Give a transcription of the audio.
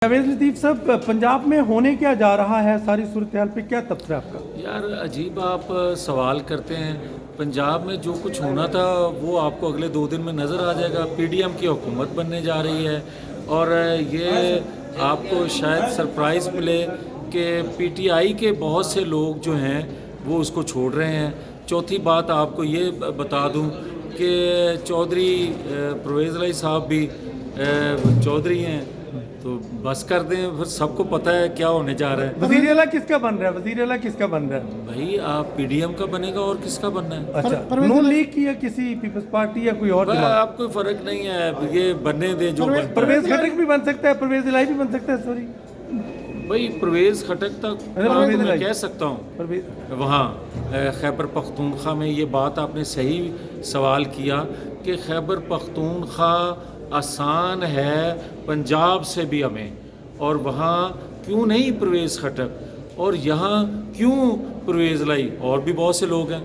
जावेद लतीफ़ साहब, पंजाब में होने क्या जा रहा है, सारी सूरत हाल पे क्या तबसरा आपका? यार अजीब आप सवाल करते हैं। पंजाब में जो कुछ होना था वो आपको अगले 2 दिन में नज़र आ जाएगा। पीडीएम की हुकूमत बनने जा रही है और ये आपको शायद सरप्राइज़ मिले कि पीटीआई के बहुत से लोग जो हैं वो उसको छोड़ रहे हैं। चौथी बात आपको ये बता दूं कि चौधरी परवेज़ इलाही साहब भी चौधरी हैं, तो बस कर दें, फिर सबको पता है क्या होने जा रहा है। वज़ीर आला किसका बन रहा है? वज़ीर आला किसका बन रहा है? भाई आप पीडीएम का बनेगा और किसका बनना है? अच्छा, नून लीग की या किसी पीपल्स पार्टी या कोई और भाई जमात? आप कोई फ़र्क नहीं है, ये बनने दें जो बनता है। परवेज़ खटक भी बन सकता है, परवेज़ इलाही भी बन सकता है। सॉरी, भाई परवेज़ खटक तक परवेज़ मैं इलाही। कह सकता हूँ परवेज़ वहाँ खैबर पख्तूनख्वा में ये बात आपने सही सवाल किया कि खैबर पख्तूनख्वा आसान है पंजाब से भी हमें, और वहाँ क्यों नहीं परवेज़ खटक, और यहाँ क्यों परवेज़ इलाही, और भी बहुत से लोग हैं।